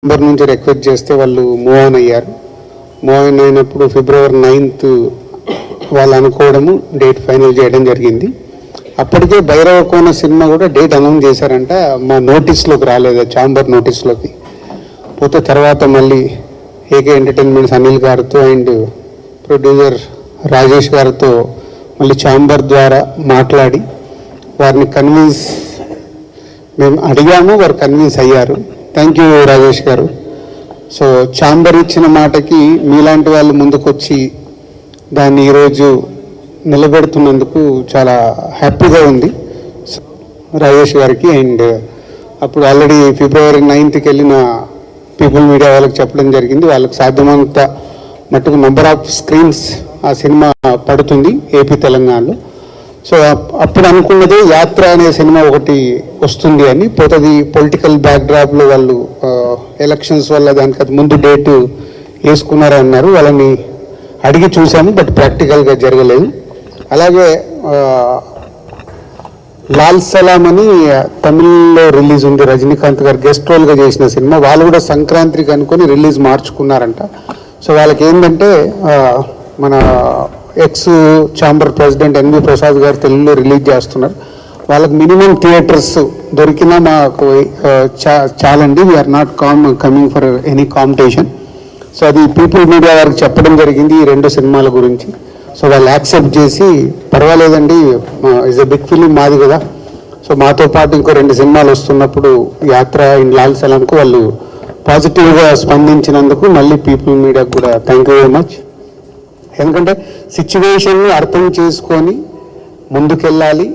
Number నుంచి request చేస్తే వాళ్ళు మూవ్ ఆన్ అయ్యారు. మూవ్ ఆన్ అయినప్పుడు February 9th వాళ్ళు అనుకోవడము డేట్ ఫైనల్ చేయడం జరిగింది. అప్పటికే భైరవ కోన సినిమా కూడా డేట్ అనౌన్స్ చేశారంట. మా నోటీస్లోకి రాలేదు, ఛాంబర్ నోటీస్లోకి పోతే తర్వాత మళ్ళీ ఏకే ఎంటర్టైన్మెంట్స్ అనిల్ గారితో అండ్ ప్రొడ్యూసర్ రాజేష్ గారితో మళ్ళీ ఛాంబర్ ద్వారా మాట్లాడి వారిని కన్విన్స్ మేము అడిగాము, వారు కన్విన్స్ అయ్యారు. థ్యాంక్ యూ రాజేష్ గారు. సో ఛాంబర్ ఇచ్చిన మాటకి మీలాంటి వాళ్ళు ముందుకొచ్చి దాన్ని ఈరోజు నిలబెడుతున్నందుకు చాలా హ్యాపీగా ఉంది రాజేష్ గారికి. అండ్ అప్పుడు ఆల్రెడీ February 9th వెళ్ళిన పీపుల్ మీడియా వాళ్ళకి చెప్పడం జరిగింది, వాళ్ళకి సాధ్యమంత మట్టుకు నెంబర్ ఆఫ్ స్క్రీన్స్ ఆ సినిమా పడుతుంది ఏపీ తెలంగాణలో. సో అప్పుడు అనుకున్నది యాత్ర అనే సినిమా ఒకటి వస్తుంది అని, పోతుంది పొలిటికల్ బ్యాక్డ్రాప్లో వాళ్ళు ఎలక్షన్స్ వల్ల దానికి అది ముందు డేటు వేసుకున్నారు అన్నారు. వాళ్ళని అడిగి చూసాము, బట్ ప్రాక్టికల్గా జరగలేదు. అలాగే లాల్ సలాం అని తమిళ్లో రిలీజ్ ఉంది, రజనీకాంత్ గారు గెస్ట్ రోల్గా చేసిన సినిమా. వాళ్ళు కూడా సంక్రాంతికి అనుకొని రిలీజ్ మార్చుకున్నారంట. సో వాళ్ళకి ఏంటంటే మన ex chamber president N V Prasad గారు తెలుగులో రిలీజ్ చేస్తున్నారు. వాళ్ళకి మినిమం థియేటర్స్ దొరికినా మాకు చాలండి, we are not coming for any competition. So అది పీపుల్ మీడియా వారికి చెప్పడం జరిగింది ఈ రెండు సినిమాల గురించి. సో వాళ్ళు యాక్సెప్ట్ చేసి పర్వాలేదండి, ఇస్ ఎ బిగ్ ఫిలిం మాది కదా, సో మాతో పాటు ఇంకో 2 సినిమాలు వస్తున్నప్పుడు యాత్ర ఇన్ లాల్ సలాంకు వాళ్ళు పాజిటివ్గా స్పందించినందుకు మళ్ళీ పీపుల్ మీడియాకు కూడా థ్యాంక్ యూ వెరీ మచ్. ఎందుకంటే సిచ్యువేషన్ని అర్థం చేసుకొని ముందుకెళ్ళాలి,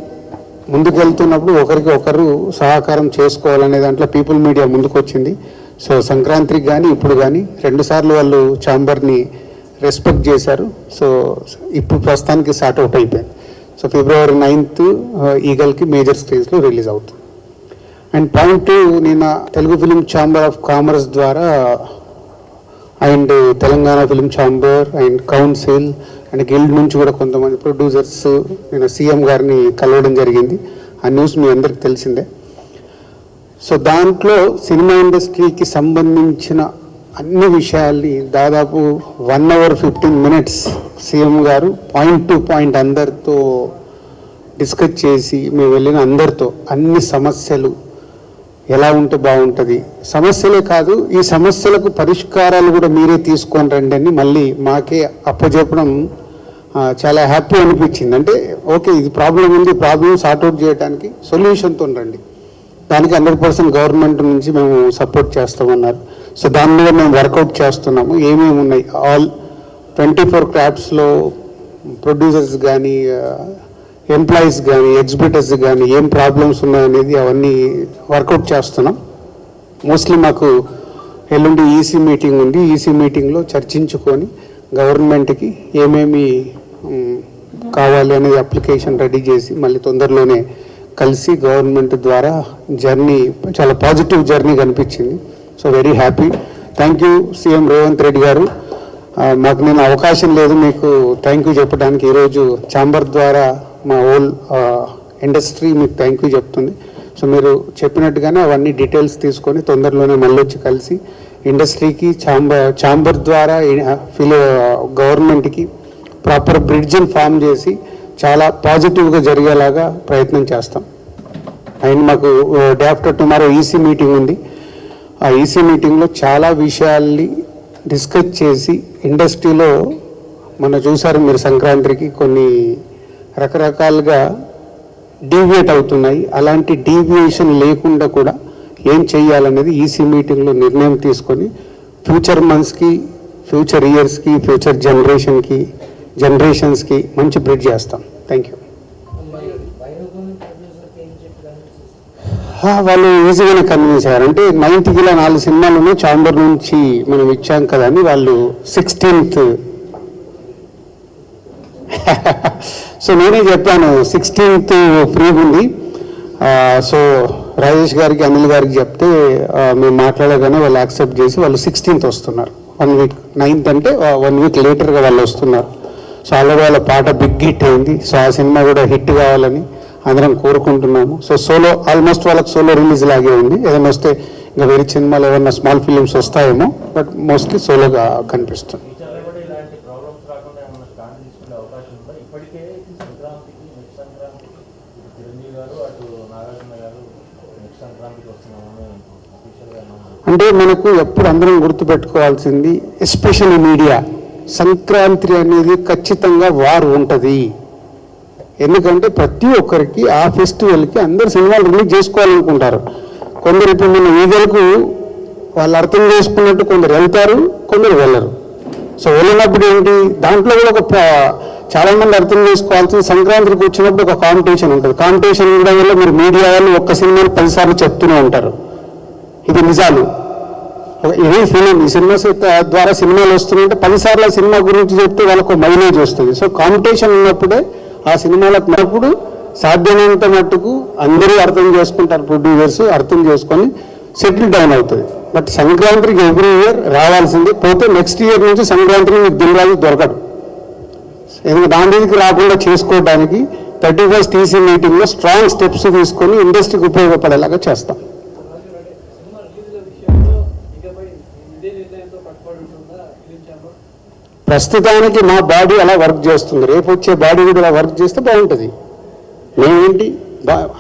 ముందుకెళ్తున్నప్పుడు ఒకరికి ఒకరు సహకారం చేసుకోవాలనే దాంట్లో పీపుల్ మీడియా ముందుకు వచ్చింది. సో సంక్రాంతికి కానీ ఇప్పుడు కానీ 2 సార్లు వాళ్ళు ఛాంబర్ని రెస్పెక్ట్ చేశారు. సో ఇప్పుడు ప్రస్తుతానికి స్టార్ట్ అవుట్ అయిపోయింది. సో February 9th ఈగల్కి మేజర్ స్టేజ్లో రిలీజ్ అవుతుంది. అండ్ పాయింట్ 2, నిన్న Telugu film chamber of commerce ద్వారా and Telangana film chamber and council and guild నుంచి కూడా కొంతమంది ప్రొడ్యూసర్స్ నేను సీఎం గారిని కలవడం జరిగింది. ఆ న్యూస్ మీ అందరికి తెలిసిందే. సో దాంట్లో సినిమా ఇండస్ట్రీకి సంబంధించిన అన్ని విషయాల్ని దాదాపు 1 hour 15 minutes సీఎం గారు పాయింట్ టు పాయింట్ అందరితో డిస్కస్ చేసి, మేము వెళ్ళిన అందరితో అన్ని సమస్యలు ఎలా ఉంటే బాగుంటుంది, సమస్యలే కాదు ఈ సమస్యలకు పరిష్కారాలు కూడా మీరే తీసుకొని రండి అని మళ్ళీ మాకే అప్పచెప్పడం చాలా హ్యాపీ అనిపించింది. అంటే ఓకే, ఇది ప్రాబ్లం ఉంది, ప్రాబ్లం సార్ట్అవుట్ చేయడానికి సొల్యూషన్తో రండి, దానికి 100% గవర్నమెంట్ నుంచి మేము సపోర్ట్ చేస్తామన్నారు. సో దాని మీద మేము వర్కౌట్ చేస్తున్నాము. ఏమేమి ఉన్నాయి, ఆల్ 24 క్రాఫ్ట్స్లో ప్రొడ్యూసర్స్ కానీ ఎంప్లాయీస్ కానీ ఎగ్జిబిటర్స్ కానీ ఏం ప్రాబ్లమ్స్ ఉన్నాయనేది అవన్నీ వర్కౌట్ చేస్తున్నాం. మోస్ట్లీ మాకు ఎల్లుండి ఈసీ మీటింగ్ ఉంది. ఈసీ మీటింగ్లో చర్చించుకొని గవర్నమెంట్కి ఏమేమి కావాలి అనేది అప్లికేషన్ రెడీ చేసి మళ్ళీ తొందరలోనే కలిసి గవర్నమెంట్ ద్వారా జర్నీ చాలా పాజిటివ్ జర్నీ కనిపించింది. So very happy. Thank you CM Revanth Reddy గారు. మాకు నేను అవకాశం లేదు మీకు థ్యాంక్ యూ చెప్పడానికి. ఈరోజు ఛాంబర్ ద్వారా మా హోల్ ఇండస్ట్రీ మీకు థ్యాంక్ యూ చెప్తుంది. సో మీరు చెప్పినట్టుగానే అవన్నీ డీటెయిల్స్ తీసుకొని తొందరలోనే మళ్ళీ వచ్చి కలిసి ఇండస్ట్రీకి ఛాంబర్ ద్వారా గవర్నమెంట్కి ప్రాపర్ బ్రిడ్జ్ని ఫామ్ చేసి చాలా పాజిటివ్గా జరిగేలాగా ప్రయత్నం చేస్తాం. అండ్ మాకు day after tomorrow EC meeting ఉంది. ఆ ఈసీ మీటింగ్లో చాలా విషయాల్ని డిస్కస్ చేసి ఇండస్ట్రీలో మొన్న చూసారు మీరు సంక్రాంతికి కొన్ని రకరకాలుగా డీవియేట్ అవుతున్నాయి, అలాంటి డీవియేషన్ లేకుండా కూడా ఏం చేయాలనేది ఈసీ మీటింగ్లో నిర్ణయం తీసుకొని ఫ్యూచర్ మంత్స్కి, ఫ్యూచర్ ఇయర్స్కి, ఫ్యూచర్ జనరేషన్స్కి మంచి బ్రిడ్జ్ చేస్తాం. Thank you. వాళ్ళు ఈజీగానే కన్విన్స్ అయ్యారు. అంటే 9th ఇలా 4 సినిమాలను ఛాంబర్ నుంచి మనం ఇచ్చాం కదా అని వాళ్ళు 16th సో నేనే చెప్పాను 16th ఫ్రీ ఉంది. సో రాజేష్ గారికి అనిల్ గారికి చెప్తే మేము మాట్లాడగానే వాళ్ళు యాక్సెప్ట్ చేసి వాళ్ళు 16th వస్తున్నారు. 1 week 9th అంటే 1 week లేటర్గా వాళ్ళు వస్తున్నారు. సో ఆల్రెడీ వాళ్ళ పాట బిగ్ హిట్ అయింది. సో ఆ సినిమా కూడా హిట్ కావాలని అందరం కోరుకుంటున్నాము. సో సోలో ఆల్మోస్ట్ వాళ్ళకి సోలో రిలీజ్ లాగే ఉంది. ఏదైనా వస్తే ఇంకా వేరే సినిమాలు ఏమన్నా స్మాల్ ఫిలిమ్స్ వస్తాయేమో, బట్ మోస్ట్లీ సోలోగా కనిపిస్తుంది. అంటే మనకు ఎప్పుడు అందరం గుర్తుపెట్టుకోవాల్సింది, ఎస్పెషల్లీ మీడియా, సంక్రాంతి అనేది ఖచ్చితంగా వార్ ఉంటుంది. ఎందుకంటే ప్రతి ఒక్కరికి ఆ ఫెస్టివల్కి అందరు సినిమాలు రిలీజ్ చేసుకోవాలనుకుంటారు. కొందరు ఇప్పుడు మన ఈగలకు వాళ్ళు అర్థం చేసుకున్నట్టు కొందరు వెళ్తారు, కొందరు వెళ్ళరు. సో వెళ్ళినప్పుడు ఏంటి, దాంట్లో కూడా ఒక చాలామంది అర్థం చేసుకోవాల్సిన, సంక్రాంతికి వచ్చినప్పుడు ఒక కాంపిటీషన్ ఉంటుంది. కాంపిటీషన్ ఉండడం వల్ల మీరు మీడియా వాళ్ళు ఒక్క సినిమాని 10 సార్లు చెప్తూనే ఉంటారు. ఇది నిజాలు. ఇదే ఫిలిం, ఈ సినిమా ద్వారా సినిమాలు వస్తున్నాయంటే 10 సార్లు సినిమా గురించి చెప్తే వాళ్ళకు మైలేజ్ వస్తుంది. సో కాంపిటీషన్ ఉన్నప్పుడే ఆ సినిమాలకు ఉన్నప్పుడు సాధ్యమైనంత మట్టుకు అందరూ అర్థం చేసుకుంటారు, ప్రొడ్యూసర్స్ అర్థం చేసుకొని సెటిల్ డౌన్ అవుతుంది. బట్ సంక్రాంతికి ఎవ్రీ ఇయర్ రావాల్సింది, పోతే నెక్స్ట్ ఇయర్ నుంచి సంక్రాంతికి మీకు దిల్రాజు దొరకడు. ఎందుకంటే దానికి రాకుండా చేసుకోవడానికి 31st టీసీ మీటింగ్లో స్ట్రాంగ్ స్టెప్స్ తీసుకొని ఇండస్ట్రీకి ఉపయోగపడేలాగా చేస్తాం. ప్రస్తుతానికి మా బాడీ అలా వర్క్ చేస్తుంది, రేపు వచ్చే బాడీ కూడా అలా వర్క్ చేస్తే బాగుంటుంది. మేమేంటి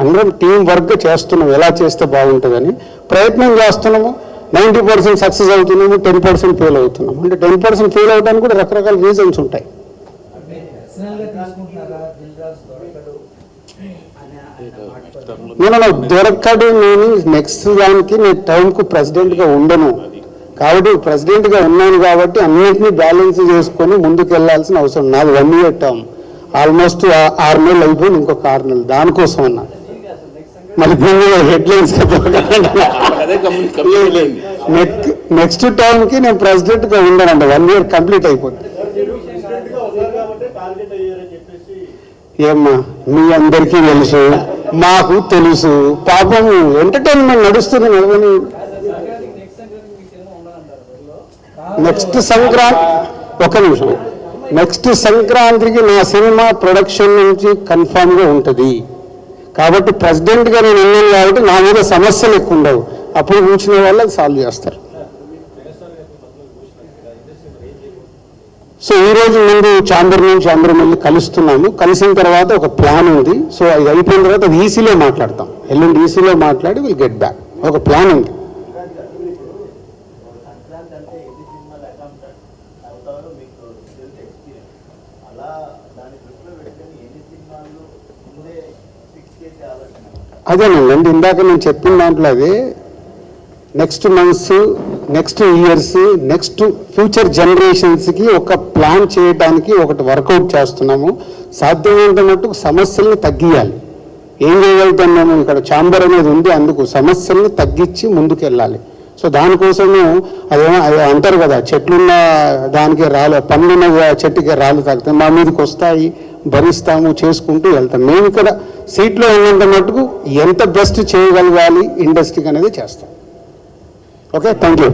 అందరం టీం వర్క్ చేస్తున్నాం, ఎలా చేస్తే బాగుంటుందని ప్రయత్నం చేస్తున్నాము. 90% సక్సెస్ అవుతున్నాము, 10% ఫెయిల్ అవుతున్నాము. అంటే 10% ఫెయిల్ అవడానికి కూడా రకరకాల రీజన్స్ ఉంటాయి. నేను దొరకడు, నేను నెక్స్ట్ దానికి నేను టైంకు ప్రెసిడెంట్గా ఉండను కాబట్టి, ప్రెసిడెంట్గా ఉన్నాను కాబట్టి అన్నింటినీ బ్యాలెన్స్ చేసుకొని ముందుకు వెళ్ళాల్సిన అవసరం. నాది 1 ఇయర్ టర్మ్, ఆల్మోస్ట్ 6 నెలలు అయిపోయింది, ఇంకొక 6 నెలలు దానికోసం అన్నా. మరి దీన్ని హెడ్లైన్స్ నెక్స్ట్ టర్మ్కి నేను ప్రెసిడెంట్గా ఉండనండి. 1 ఇయర్ కంప్లీట్ అయిపోతుంది. ఏమ్మా మీ అందరికీ తెలుసు, మాకు తెలుసు, పాపం ఎంటర్టైన్మెంట్ నడుస్తుంది నడవని. నెక్స్ట్ సంక్రాంతి, ఒక నిమిషం, నెక్స్ట్ సంక్రాంతికి నా సినిమా ప్రొడక్షన్ నుంచి కన్ఫామ్గా ఉంటుంది. కాబట్టి ప్రెసిడెంట్గా నేను ఉన్నాను కాబట్టి నా మీద సమస్యలు ఎక్కువ ఉండవు. అప్పుడు కూర్చునే వాళ్ళు అది సాల్వ్ చేస్తారు. సో ఈరోజు ముందు ఛాంబర్ నుంచి అందరం వెళ్ళి కలుస్తున్నాము. కలిసిన తర్వాత ఒక ప్లాన్ ఉంది. సో అది అయిపోయిన తర్వాత అది ఈసీలో మాట్లాడతాం. ఎల్లుండి ఈసీలో మాట్లాడి విల్ గెట్ బ్యాక్. ఒక ప్లాన్ ఉంది. అదేనండి, ఇందాక నేను చెప్పిన దాంట్లో అదే, next months, next years, next future జనరేషన్స్కి ఒక ప్లాన్ చేయడానికి ఒకటి వర్కౌట్ చేస్తున్నాము. సాధ్యమైనంత మట్టుకు సమస్యల్ని తగ్గియాలి. ఏం చేయగలుగుతాం మేము, ఇక్కడ ఛాంబర్ అనేది ఉంది, అందుకు సమస్యల్ని తగ్గించి ముందుకు వెళ్ళాలి. సో దానికోసము అదేమో అంటారు కదా, చెట్లున్న దానికి రాళ్ళు, పండున్న చెట్టుకి రాళ్ళు తాగుతాయి, మా మీదకి వస్తాయి, భరిస్తాము, చేసుకుంటూ వెళ్తాం. మేము ఇక్కడ సీట్లో ఉన్నంత మటుకు ఎంత బెస్ట్ చేయగలగాలి ఇండస్ట్రీకి అనేది చేస్తాం. Okay, thank you.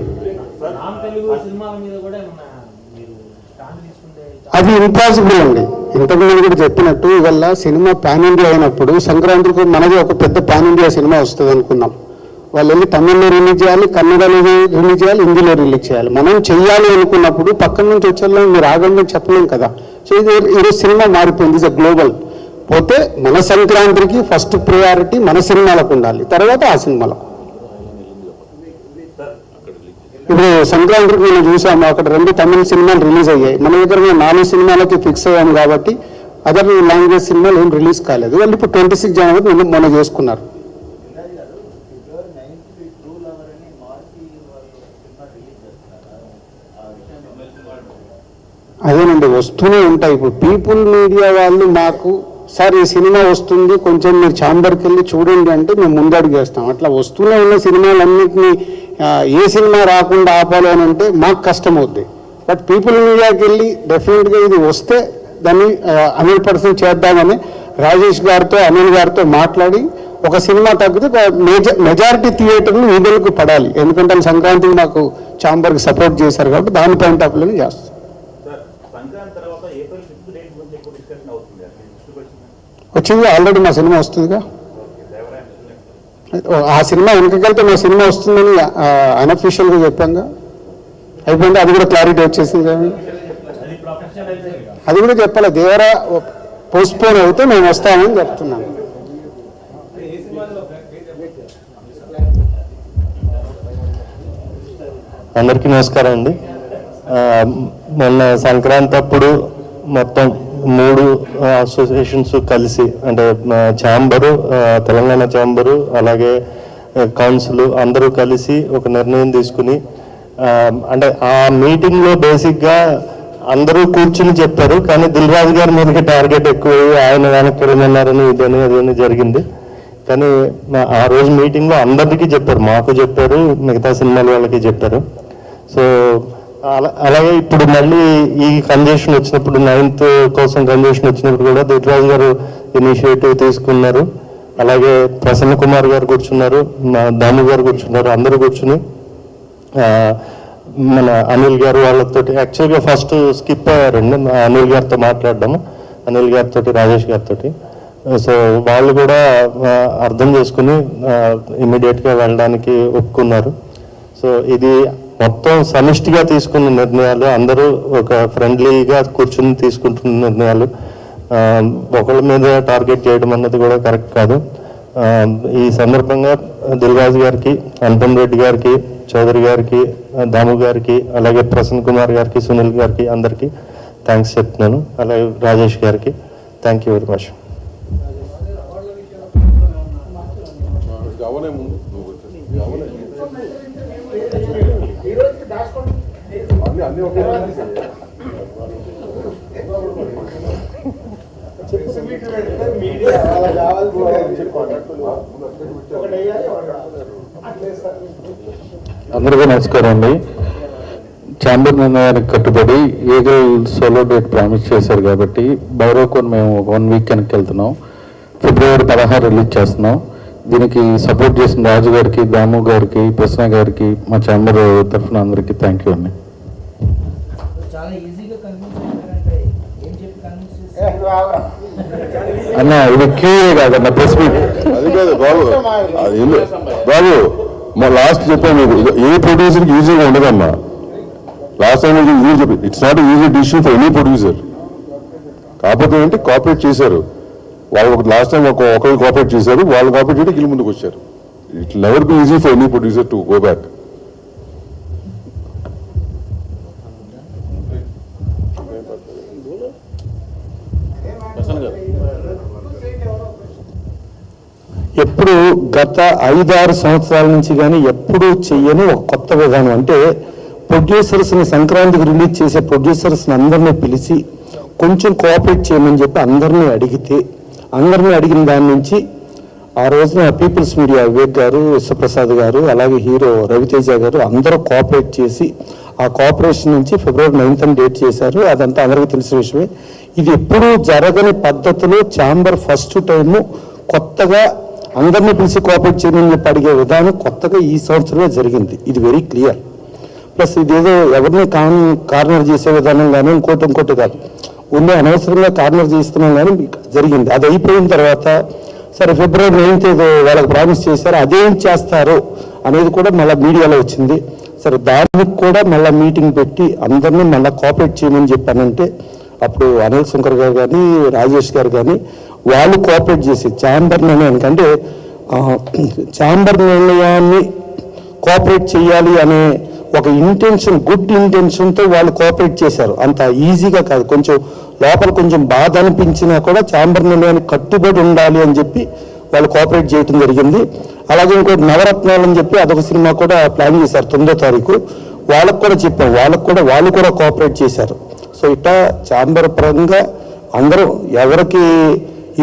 అది ఇంపాసిబుల్ అండి. ఇంతకుముందు కూడా చెప్పినట్టు ఇవాళ సినిమా పాన్ ఇండియా అయినప్పుడు సంక్రాంతికి మనది ఒక పెద్ద పాన్ ఇండియా సినిమా వస్తుంది అనుకున్నాం. వాళ్ళు వెళ్ళి తమిళ్లో రిలీజ్ చేయాలి, కన్నడలో రిలీజ్ చేయాలి, హిందీలో రిలీజ్ చేయాలి. మనం చెయ్యాలి అనుకున్నప్పుడు పక్కన నుంచి వచ్చేలా మీరు ఆగండి చెప్పలేం కదా. సో ఇది ఈరోజు సినిమా మారిపోయింది, ఇది గ్లోబల్. పోతే మన సంక్రాంతికి ఫస్ట్ ప్రయారిటీ మన సినిమాలకు ఉండాలి, తర్వాత ఆ సినిమాలకు. ఇప్పుడు సంక్రాంతికి మేము చూసాము, అక్కడ 2 తమిళ సినిమాలు రిలీజ్ అయ్యాయి. మన దగ్గర 4 సినిమాలకి ఫిక్స్ అయ్యాము కాబట్టి అదర్ లాంగ్వేజ్ సినిమాలు ఏం రిలీజ్ కాలేదు. వాళ్ళు ఇప్పుడు 26 జనవరి మొన్న చేసుకున్నారు. అదేనండి, వస్తూనే ఉంటాయి. ఇప్పుడు పీపుల్ మీడియా వాళ్ళు మాకు సార్ ఈ సినిమా వస్తుంది, కొంచెం మీరు ఛాంబర్కి వెళ్ళి చూడండి అంటే మేము ముందడుగు వేస్తాం. అట్లా వస్తూనే ఉన్న సినిమాలన్నింటినీ ఏ సినిమా రాకుండా ఆపాలి అని అంటే మాకు కష్టం అవుద్ది. బట్ పీపుల్ మీడియాకి వెళ్ళి డెఫినెట్గా ఇది వస్తే దాన్ని 100% చేద్దామని రాజేష్ గారితో, అనిల్ గారితో మాట్లాడి ఒక సినిమా తగ్గితే మెజారిటీ థియేటర్లు వీధులకు పడాలి. ఎందుకంటే సంక్రాంతికి మాకు ఛాంబర్కి సపోర్ట్ చేశారు కాబట్టి దాని పాయింట్ ఆఫ్ వ్యూని చేస్తాం. వచ్చింది ఆల్రెడీ, మా సినిమా వస్తుందిగా. ఆ సినిమా వెనకకెళ్తే మా సినిమా వస్తుందని అన్అఫీషియల్గా చెప్పాంగా, అయిపోయింది. అది కూడా క్లారిటీ వచ్చేసింది కదా, అది కూడా చెప్పాలి. దేవరా పోస్ట్పోన్ అవుతే మేము వస్తామని చెప్తున్నాను. అందరికీ నమస్కారం అండి. మొన్న సంక్రాంతి అప్పుడు మొత్తం 3 అసోసియేషన్స్ కలిసి, అంటే ఛాంబరు, తెలంగాణ ఛాంబరు, అలాగే కౌన్సిల్ అందరూ కలిసి ఒక నిర్ణయం తీసుకుని, అంటే ఆ మీటింగ్లో బేసిక్గా అందరూ కూర్చుని చెప్పారు. కానీ దిల్ రాజు గారి మీదకి టార్గెట్ ఎక్కువ, ఆయన వెనక్కి వెళ్ళమన్నారని ఇదని అదని జరిగింది. కానీ ఆ రోజు మీటింగ్లో అందరికీ చెప్పారు, మాకు చెప్పారు, మిగతా సినిమాల వాళ్ళకి చెప్పారు. సో అలాగే ఇప్పుడు మళ్ళీ ఈ కంజెషన్ వచ్చినప్పుడు, 9th కోసం కంజెషన్ వచ్చినప్పుడు కూడా దిల్ రాజు గారు ఇనిషియేటివ్ తీసుకున్నారు. అలాగే ప్రసన్న కుమార్ గారు కూర్చున్నారు, దాము గారు కూర్చున్నారు. అందరూ కూర్చుని మన అనిల్ గారు వాళ్ళతో, యాక్చువల్గా ఫస్ట్ స్కిప్ అయ్యారండి అనిల్ గారితో మాట్లాడడం, అనిల్ గారితో, రాజేష్ గారితో. సో వాళ్ళు కూడా అర్థం చేసుకుని ఇమీడియట్గా వెళ్ళడానికి ఒప్పుకున్నారు. సో ఇది మొత్తం సమిష్టిగా తీసుకున్న నిర్ణయాలు, అందరూ ఒక ఫ్రెండ్లీగా కూర్చుని తీసుకుంటున్న నిర్ణయాలు. ఒకళ్ళ మీద టార్గెట్ చేయడం అన్నది కూడా కరెక్ట్ కాదు. ఈ సందర్భంగా దిల్ రాజు గారికి, అనుపమ్ రెడ్డి గారికి, చౌదరి గారికి, దాము గారికి, అలాగే ప్రసన్న కుమార్ గారికి, సునీల్ గారికి అందరికీ థ్యాంక్స్ చెప్తున్నాను. అలాగే రాజేష్ గారికి థ్యాంక్ యూ వెరీ మచ్. అందరికీ నమస్కారం అండి. ఛాంబర్ నిర్ణయానికి కట్టుబడి ఏగల్ సోలో డేట్ ప్రామిస్ చేశారు కాబట్టి బైరోకోన్ మేము 1 వీక్ వెనక్కి వెళ్తున్నాం. ఫిబ్రవరి 16 రిలీజ్ చేస్తున్నాం. దీనికి సపోర్ట్ చేసిన రాజు గారికి, దాము గారికి, ప్రసన్న గారికి, మా ఛాంబర్ తరఫున అందరికీ థ్యాంక్ యూ అండి. అన్న ఇది క్యూఏ కాదన్న, ప్రెస్ మీట్. అది కాదు బాబు, బాబు మా లాస్ట్ చెప్పాను, ఏ ప్రొడ్యూసర్కి ఈజీగా ఉండదమ్మా. లాస్ట్ టైం ఈజీ చెప్పి, it's not easy decision for any producer. కాకపోతే ఏంటి కోఆపరేట్ చేశారు వాళ్ళు. లాస్ట్ టైం ఒకరు కోఆపరేట్ చేశారు, వాళ్ళు కోఆపరేట్ చేయడానికి వీళ్ళు ముందుకు వచ్చారు. It never be easy for any producer to go back. ఎప్పుడు గత 5-6 సంవత్సరాల నుంచి కానీ ఎప్పుడూ చెయ్యని ఒక కొత్త విధానం. అంటే ప్రొడ్యూసర్స్ని సంక్రాంతికి రిలీజ్ చేసే ప్రొడ్యూసర్స్ని అందరినీ పిలిచి కొంచెం కోఆపరేట్ చేయమని చెప్పి అందరినీ అడిగిన దాని నుంచి ఆ రోజున పీపుల్స్ మీడియా వివేక్ గారు, విశ్వప్రసాద్ గారు, అలాగే హీరో రవితేజ గారు అందరూ కోఆపరేట్ చేసి ఆ కోఆపరేషన్ నుంచి ఫిబ్రవరి 9th డేట్ చేశారు. అదంతా అందరికీ తెలిసిన విషయమే. ఇది ఎప్పుడూ జరగని పద్ధతిలో ఛాంబర్ ఫస్ట్ టైము కొత్తగా అందరినీ పిలిచి కోఆపరేట్ చేయమని చెప్పి అడిగే విధానం కొత్తగా ఈ సంవత్సరమే జరిగింది. ఇది వెరీ క్లియర్. ప్లస్ ఇదేదో ఎవరిని కార్నర్ చేసే విధానం కానీ ఇంకోటి కాదు, ఉండే అనవసరంగా కార్నర్ చేస్తున్నాం కానీ జరిగింది. అది అయిపోయిన తర్వాత సరే ఫిబ్రవరి 9th ఏదో వాళ్ళకి ప్రామిస్ చేశారు, అదేం చేస్తారు అనేది కూడా మళ్ళీ మీడియాలో వచ్చింది. సరే దానికి కూడా మళ్ళీ మీటింగ్ పెట్టి అందరినీ మళ్ళీ కోఆపరేట్ చేయమని చెప్పానంటే అప్పుడు అనిల్ శంకర్ గారు కానీ, రాజేష్ గారు కానీ వాళ్ళు కోఆపరేట్ చేసి ఛాంబర్ నిర్ణయానికి, అంటే ఛాంబర్ నిర్ణయాన్ని కోఆపరేట్ చేయాలి అనే ఒక ఇంటెన్షన్, గుడ్ ఇంటెన్షన్తో వాళ్ళు కోఆపరేట్ చేశారు. అంత ఈజీగా కాదు, కొంచెం లోపల కొంచెం బాధ అనిపించినా కూడా ఛాంబర్ నిర్ణయానికి కట్టుబడి ఉండాలి అని చెప్పి వాళ్ళు కోఆపరేట్ చేయడం జరిగింది. అలాగే ఇంకోటి నవరత్నాలు అని చెప్పి అదొక సినిమా కూడా ప్లాన్ చేశారు 9వ తారీఖు. వాళ్ళకు కూడా చెప్పాం, వాళ్ళు కూడా కోఆపరేట్ చేశారు. సో ఇట్లా ఛాంబర్ పరంగా అందరూ ఎవరికి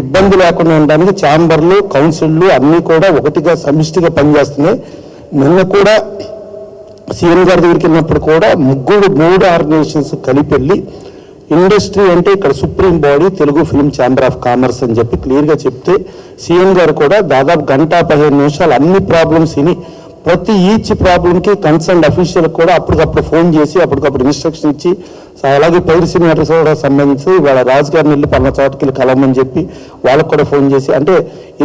ఇబ్బంది లేకుండా ఉండడానికి ఛాంబర్లు, కౌన్సిళ్ళు అన్నీ కూడా ఒకటిగా సమిష్టిగా పనిచేస్తున్నాయి. నిన్న కూడా సీఎం గారి దగ్గరికి వెళ్ళినప్పుడు కూడా 3 ఆర్గనైజేషన్స్ కలిపి వెళ్ళి ఇండస్ట్రీ అంటే ఇక్కడ supreme body Telugu film chamber of commerce అని చెప్పి క్లియర్గా చెప్తే సీఎం గారు కూడా దాదాపు 1:15 నిమిషాలు అన్ని ప్రాబ్లమ్స్ విని ప్రతి ఈచ్ ప్రాబ్లంకి కన్సర్న్ అఫీషియల్ కూడా అప్పటికప్పుడు ఫోన్ చేసి అప్పటికప్పుడు ఇన్స్ట్రక్షన్ ఇచ్చి, అలాగే పైరసీ మ్యాటర్స్ కూడా సంబంధించి వాళ్ళ రాజుగారిని వెళ్ళి పన్న చోటకి కలవమని చెప్పి వాళ్ళకు కూడా ఫోన్ చేసి, అంటే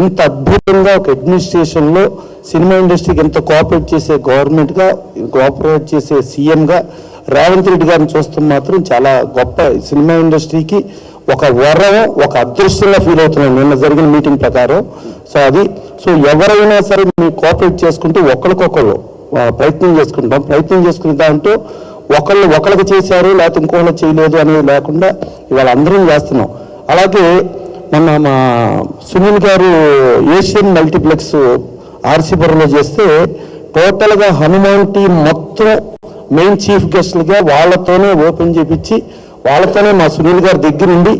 ఇంత అద్భుతంగా ఒక అడ్మినిస్ట్రేషన్లో సినిమా ఇండస్ట్రీకి ఎంత కోఆపరేట్ చేసే గవర్నమెంట్గా, కోఆపరేట్ చేసే సీఎంగా రేవంత్ రెడ్డి గారిని చూస్తాం మాత్రం చాలా గొప్ప సినిమా ఇండస్ట్రీకి ఒక వరం, ఒక అదృష్టంగా ఫీల్ అవుతున్నాను నిన్న జరిగిన మీటింగ్ ప్రకారం. సో ఎవరైనా సరే మీరు కోఆపరేట్ చేసుకుంటూ ఒకరికొకళ్ళు ప్రయత్నం చేసుకునే దాంట్లో ఒకరికి చేశారు లేకపోతే ఇంకోళ్ళు చేయలేదు అనేది లేకుండా ఇవాళ అందరం చేస్తున్నాం. అలాగే మా సునీల్ గారు ఏషియన్ మల్టీప్లెక్స్ ఆర్సీపురంలో చేస్తే టోటల్గా హనుమాన్ టీం మొత్తం మెయిన్ చీఫ్ గెస్ట్లుగా వాళ్ళతోనే ఓపెన్ చేపించి వాళ్ళతోనే మా సునీల్ గారి దగ్గరుండి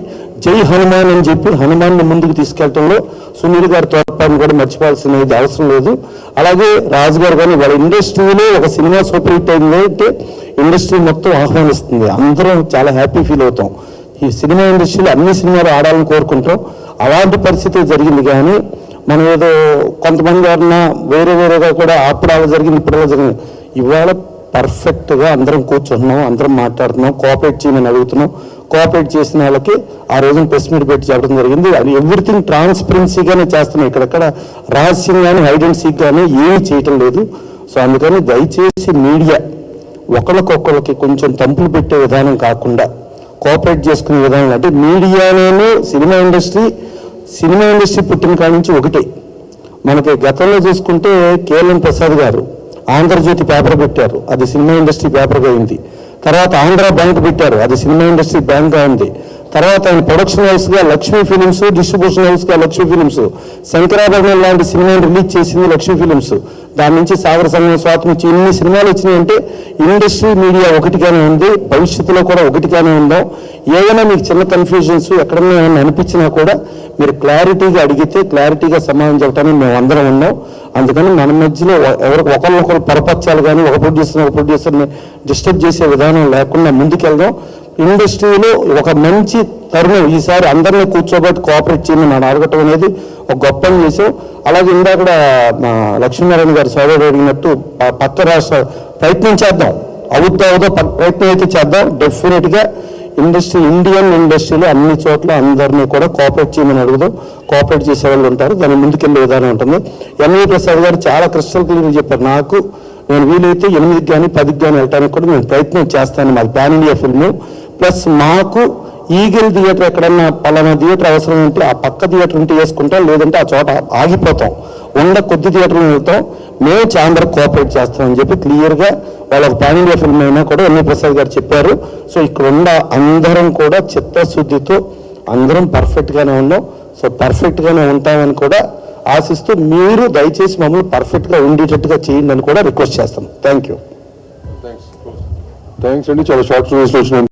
జై హనుమాన్ అని చెప్పి హనుమాన్ని ముందుకు తీసుకెళ్లడంలో సునీల్ గారి తోడ్పాటును కూడా మర్చిపోవాల్సినది అవసరం లేదు. అలాగే రాజు గారు కానీ వాళ్ళ ఇండస్ట్రీలో ఒక సినిమా సూపర్ హిట్ అయింది అంటే ఇండస్ట్రీ మొత్తం ఆహ్వానిస్తుంది, అందరం చాలా హ్యాపీ ఫీల్ అవుతాం. ఈ సినిమా ఇండస్ట్రీలో అన్ని సినిమాలు ఆడాలని కోరుకుంటాం. అలాంటి పరిస్థితి జరిగింది. కానీ మనం ఏదో కొంతమంది ఎవరన్నా వేరేగా కూడా అప్పుడు అలా జరిగింది ఇప్పుడు అలా జరిగింది. ఇవాళ పర్ఫెక్ట్గా అందరం కూర్చుంటున్నాం, అందరం మాట్లాడుతున్నాం, కోఆపరేట్ చేయమని అడుగుతున్నాం. కోఆపరేట్ చేసిన వాళ్ళకి ఆ రోజున ప్రెస్ మీట్ పెట్టి చెప్పడం జరిగింది. అది ఎవ్రీథింగ్ ట్రాన్స్పరెన్సీగానే చేస్తున్నాం, ఇక్కడెక్కడ రహస్యం కానీ హైడ్ అండ్ సీక్ కానీ ఏమీ చేయటం లేదు. సో అందుకని దయచేసి మీడియా ఒకరికొకరికి కొంచెం తంపులు పెట్టే విధానం కాకుండా కోఆపరేట్ చేసుకునే విధానం, అంటే మీడియాలోనే సినిమా ఇండస్ట్రీ పుట్టిన కాడి నుంచి ఒకటే. మనకి గతంలో చూసుకుంటే కేఎల్ఎన్ ప్రసాద్ గారు ఆంధ్రజ్యోతి పేపర్ పెట్టారు, అది సినిమా ఇండస్ట్రీ పేపర్గా అయింది. తర్వాత ఆంధ్ర బ్యాంక్ పెట్టారు, అది సినిమా ఇండస్ట్రీ బ్యాంక్గా ఉంది. తర్వాత ఆయన ప్రొడక్షన్ హౌస్గా లక్ష్మీ ఫిలిమ్స్, డిస్ట్రిబ్యూషన్ హౌస్గా లక్ష్మీ ఫిలిమ్స్, శంకరాభరణం లాంటి సినిమాని రిలీజ్ చేసింది లక్ష్మీ ఫిలిమ్స్. దాని నుంచి సాగర సంఘం, స్వాతి నుంచి ఇన్ని సినిమాలు వచ్చినాయంటే ఇండస్ట్రీ మీడియా ఒకటిగానే ఉంది, భవిష్యత్తులో కూడా ఒకటిగానే ఉందాం. ఏదైనా మీకు చిన్న కన్ఫ్యూజన్స్ ఎక్కడన్నా ఏమైనా అనిపించినా కూడా మీరు క్లారిటీగా అడిగితే క్లారిటీగా సమాధానం చెప్పడానికి మేము అందరం ఉన్నాం. అందుకని మన మధ్యలో ఒకరినొకరు పరపచ్చాలు కానీ ఒక ప్రొడ్యూసర్ని డిస్టర్బ్ చేసే విధానం లేకుండా ముందుకెళ్దాం. ఇండస్ట్రీలో ఒక మంచి తరుణం ఈసారి అందరినీ కూర్చోబెట్టి కోఆపరేట్ చేయమని మనం అడగటం అనేది ఒక గొప్ప చేసాం. అలాగే ఇందాక లక్ష్మీనారాయణ గారు సోదరుడు అడిగినట్టు పక్క రాష్ట్ర ప్రయత్నం చేద్దాం, అవుదో ప్రయత్నం అయితే చేద్దాం. డెఫినెట్గా ఇండియన్ ఇండస్ట్రీలో అన్ని చోట్ల అందరినీ కూడా కోఆపరేట్ చేయమని అడుగుదాం. కోఆపరేట్ చేసే వాళ్ళు ఉంటారు, దాని ముందుకెళ్ళే విధానం ఉంటుంది. ఎంవి ప్రసాద్ గారు చాలా క్రిస్టల్ క్లియర్ చెప్పారు. నేను వీలైతే 8కి కానీ 10కి కానీ వెళ్ళడానికి కూడా నేను ప్రయత్నం చేస్తాను. మాది పాన్ ఇండియా ఫిల్మ్, ప్లస్ మాకు ఈగిల్ థియేటర్ ఎక్కడన్నా పలానా థియేటర్ అవసరం ఉంటే ఆ పక్క థియేటర్ ఉంటే వేసుకుంటాం, లేదంటే ఆ చోట ఆగిపోతాం, కొద్ది థియేటర్లు వెళ్తాం. మేము ఛాంబర్ కోఆపరేట్ చేస్తామని చెప్పి క్లియర్గా వాళ్ళకి పాన్ ఇండియా ఫిల్మ్ అయినా కూడా ఎంవి ప్రసాద్ గారు చెప్పారు. సో ఇక్కడ ఉన్న అందరం కూడా చిత్తశుద్ధితో అందరం పర్ఫెక్ట్గానే ఉన్నాం. సో పర్ఫెక్ట్గానే ఉంటామని కూడా ఆశిస్తూ మీరు దయచేసి మమ్మల్ని పర్ఫెక్ట్గా ఉండేటట్టుగా చేయండి అని కూడా రిక్వెస్ట్ చేస్తాం. Thank you. థ్యాంక్స్ అండి, చాలా షార్ట్ వచ్చిన